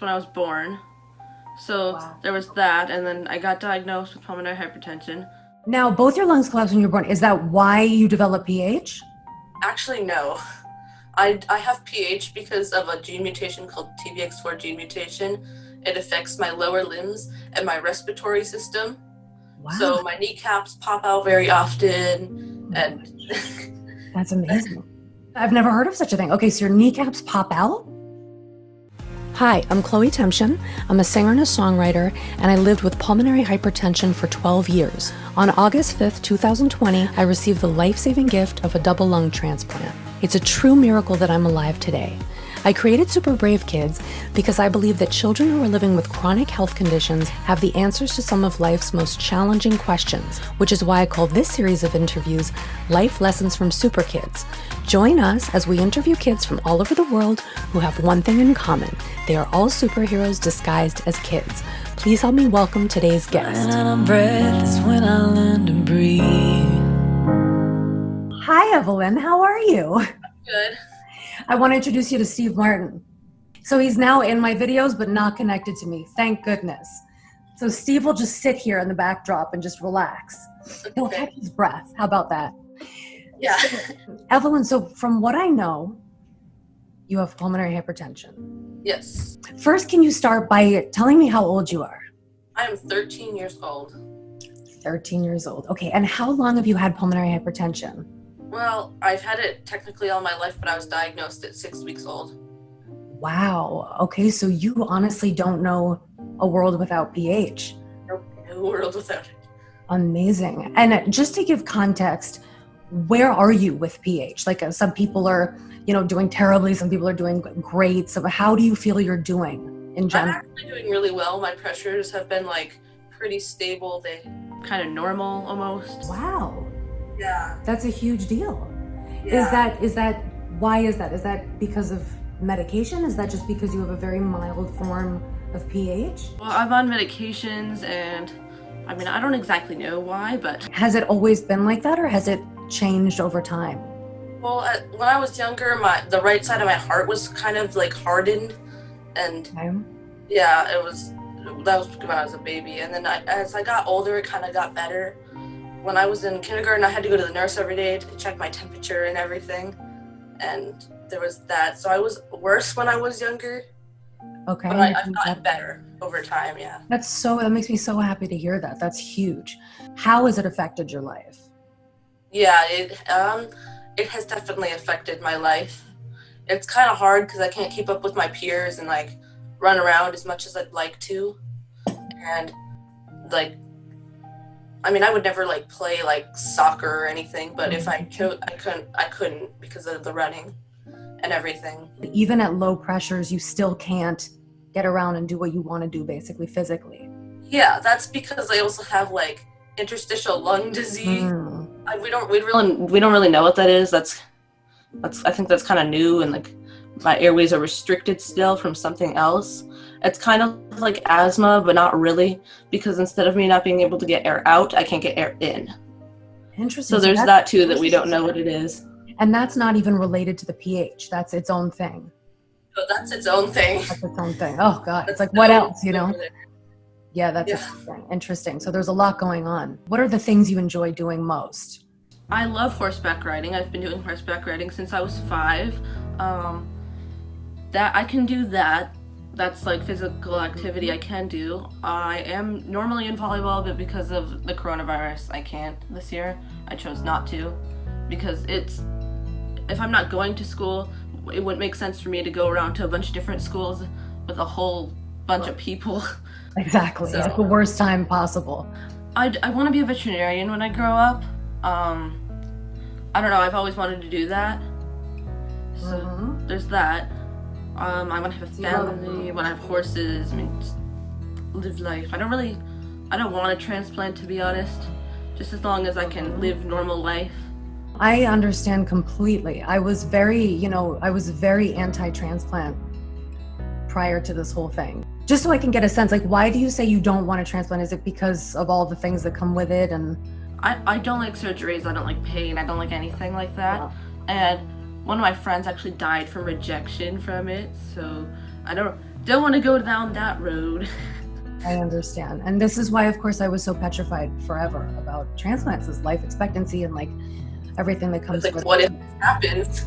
when I was born. So Wow. there was that, and then I got diagnosed with pulmonary hypertension. Now, both your lungs collapsed when you were born. Is that why you developed PH? Actually, no. I have PH because of a gene mutation called TBX4 gene mutation. It affects my lower limbs and my respiratory system. Wow, So my kneecaps pop out very often, and that's amazing. I've never heard of such a thing. Okay, so your kneecaps pop out? Hi, I'm Chloe Temtchine. I'm a singer and a songwriter, and I lived with pulmonary hypertension for 12 years. On August 5th, 2020, I received the life-saving gift of a double lung transplant. It's a true miracle that I'm alive today. I created Super Brave Kids because I believe that children who are living with chronic health conditions have the answers to some of life's most challenging questions, which is why I call this series of interviews Life Lessons from Super Kids. Join us as we interview kids from all over the world who have one thing in common. They are all superheroes disguised as kids. Please help me welcome today's guest. Running out of breath is when I learn to breathe. Hi, Evelyn. How are you? good. I want to introduce you to Steve Martin. So he's now in my videos, but not connected to me. Thank goodness. So Steve will just sit here in the backdrop and just relax. He'll catch his breath. How about that? Yeah. Evelyn, so from what I know, you have pulmonary hypertension. Yes. First, can you start by telling me how old you are? I am 13 years old. 13 years old. Okay, and how long have you had pulmonary hypertension? Well, I've had it technically all my life, but I was diagnosed at 6 weeks old. Wow. Okay, so you honestly don't know a world without pH. Nope, no world without it. Amazing. And just to give context, where are you with pH? Like some people are, doing terribly. Some people are doing great. So how do you feel you're doing in I'm general? actually doing really well. My pressures have been pretty stable. They kind of normal almost. Wow. Yeah. That's a huge deal. Yeah. Why is that? Is that because of medication? Is that just because you have a very mild form of pH? Well, I'm on medications, and I don't exactly know why, but Has it always been like that, or has it changed over time? well, when I was younger, the right side of my heart was kind of hardened, and Okay. yeah, that was when I was a baby. And then as I got older, it kind of got better. When I was in kindergarten, I had to go to the nurse every day to check my temperature and everything, and there was that. So I was worse when I was younger, Okay. but I've gotten better over time. Yeah. That makes me so happy to hear that. That's huge. How has it affected your life? Yeah, it has definitely affected my life. It's kind of hard because I can't keep up with my peers and run around as much as I'd like to, and I would never play soccer or anything, but if I could, I couldn't because of the running and everything. Even at low pressures, you still can't get around and do what you want to do, basically physically. Yeah, that's because I also have interstitial lung disease. Mm. We don't really know what that is. I think that's kind of new, and my airways are restricted still from something else. It's kind of like asthma, but not really, because instead of me not being able to get air out, I can't get air in. Interesting. So there's that too, that we don't know what it is. And that's not even related to the pH. That's its own thing. But that's its own thing. That's its own thing. Oh God, it's That's what no- else, Yeah, that's Yeah. its own thing. Interesting. So there's a lot going on. What are the things you enjoy doing most? I love horseback riding. I've been doing horseback riding since I was 5. That I can do that. That's physical activity I can do. I am normally in volleyball, but because of the coronavirus, I can't this year. I chose not to because if I'm not going to school, it wouldn't make sense for me to go around to a bunch of different schools with a whole bunch of people. Exactly. So- At the worst time possible. I want to be a veterinarian when I grow up. I don't know, I've always wanted to do that. So there's that. I want to have a family, I want to have horses, just live life. I don't want a transplant, to be honest. Just as long as I can live normal life. I understand completely. I was very anti-transplant prior to this whole thing. Just so I can get a sense, why do you say you don't want a transplant? Is it because of all the things that come with it? And I don't like surgeries, I don't like pain, I don't like anything like that. Yeah. And one of my friends actually died from rejection from it, so I don't don't want to go down that road. I understand. And this is why, of course, I was so petrified forever about transplants, is life expectancy and like everything that comes It's with like, what it. if this happens?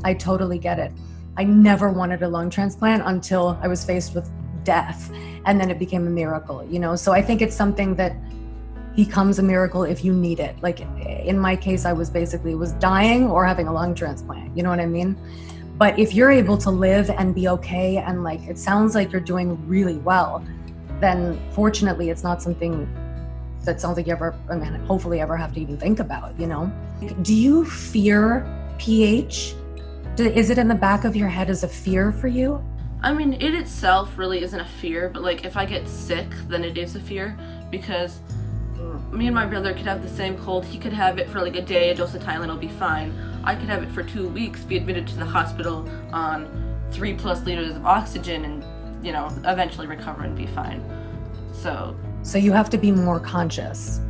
I totally get it. I never wanted a lung transplant until I was faced with death, and then it became a miracle, you know? So I think it's something that becomes a miracle if you need it. Like in my case, I was dying or having a lung transplant, you know what I mean? But if you're able to live and be okay, and like, it sounds like you're doing really well, then fortunately it's not something that sounds like you ever, I mean, hopefully ever have to even think about, you know? Do you fear pH? Is it in the back of your head as a fear for you? I mean, it itself really isn't a fear, but like if I get sick, then it is a fear, because me and my brother could have the same cold. He could have it for like a day, a dose of Tylenol will be fine. I could have it for 2 weeks, be admitted to the hospital on 3+ liters of oxygen, and you know, eventually recover and be fine. So you have to be more conscious.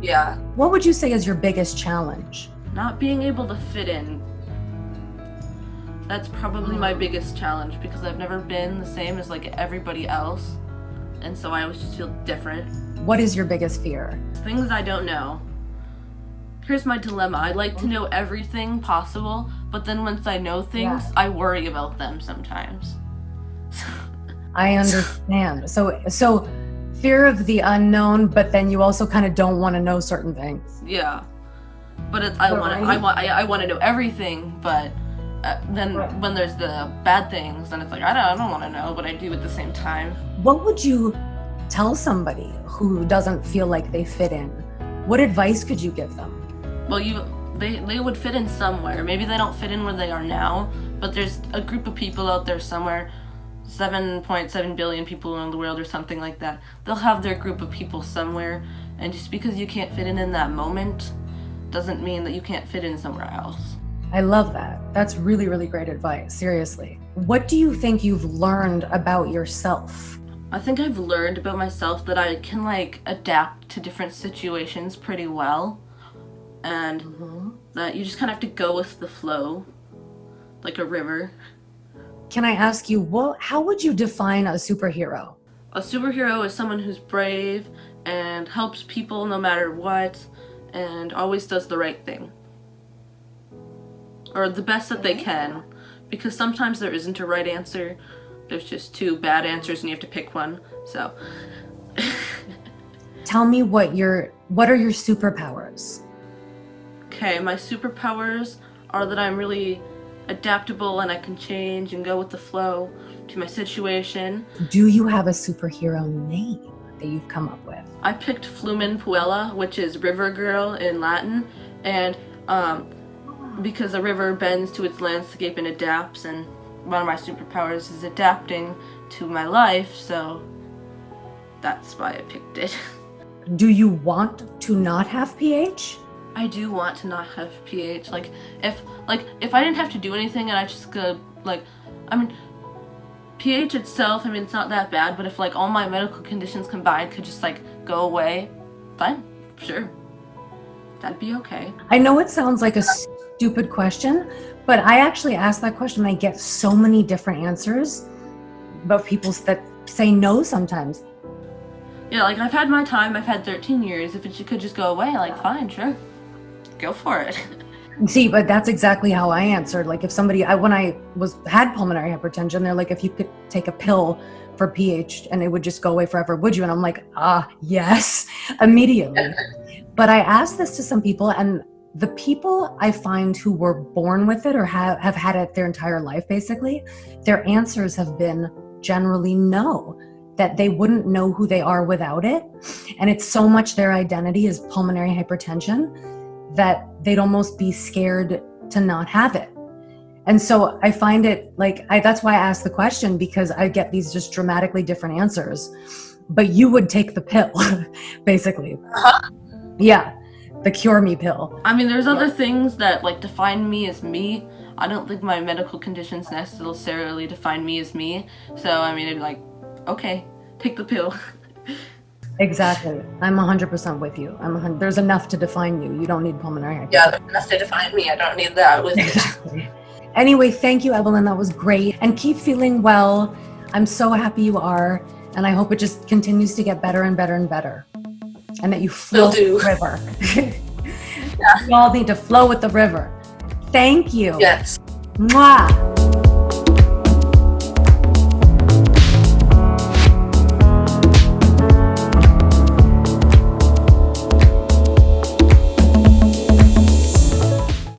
Yeah. What would you say is your biggest challenge? Not being able to fit in. That's probably my biggest challenge, because I've never been the same as like everybody else, and so I always just feel different. What is your biggest fear? Things I don't know. Here's my dilemma. I like to know everything possible, but then once I know things, I worry about them sometimes. I understand. So fear of the unknown, but then you also kind of don't want to know certain things. Yeah, but I want to know everything, but then when there's the bad things, then it's like I don't want to know, but I do at the same time. What would you tell somebody who doesn't feel like they fit in? What advice could you give them? Well, they would fit in somewhere. Maybe they don't fit in where they are now, but there's a group of people out there somewhere, 7.7 billion people in the world or something like that. They'll have their group of people somewhere, and just because you can't fit in that moment doesn't mean that you can't fit in somewhere else. I love that. That's really, really great advice, seriously. What do you think you've learned about yourself? I think I've learned about myself that I can like adapt to different situations pretty well, and that you just kind of have to go with the flow, like a river. Can I ask you, how would you define a superhero? A superhero is someone who's brave and helps people no matter what, and always does the right thing. Or the best that they can, because sometimes there isn't a right answer. There's just 2 bad answers and you have to pick one, so. Tell me what are your superpowers? Okay, my superpowers are that I'm really adaptable and I can change and go with the flow to my situation. Do you have a superhero name that you've come up with? I picked Flumen Puella, which is river girl in Latin, and because a river bends to its landscape and adapts, and one of my superpowers is adapting to my life, so that's why I picked it. Do you want to not have pH? I do want to not have pH. If I didn't have to do anything and I just could, pH itself, it's not that bad, but if like all my medical conditions combined could just like go away, fine, sure. That'd be okay. I know it sounds like a stupid question, but I actually ask that question and I get so many different answers about people that say no sometimes. Yeah, like I've had my time, I've had 13 years. If it could just go away, like fine, sure. Go for it. See, but that's exactly how I answered. Like if somebody, when I had pulmonary hypertension, they're like, if you could take a pill for pH and it would just go away forever, would you? And I'm like, yes, immediately. But I asked this to some people, and the people I find who were born with it or have had it their entire life, basically, their answers have been generally no, that they wouldn't know who they are without it. And it's so much their identity is pulmonary hypertension that they'd almost be scared to not have it. And so I find it that's why I asked the question, because I get these just dramatically different answers. But you would take the pill, basically. Yeah, the cure me pill. There's other things that like define me as me. I don't think my medical conditions necessarily define me as me. So okay, take the pill. Exactly. I'm 100% with you. There's enough to define you. You don't need pulmonary hypertension. Yeah, there's enough to define me. I don't need that with you. Exactly. Anyway, thank you, Evelyn. That was great. And keep feeling well. I'm so happy you are, and I hope it just continues to get better and better and better, and that you flow with the river. Yeah. We all need to flow with the river. Thank you. Yes. Mwah.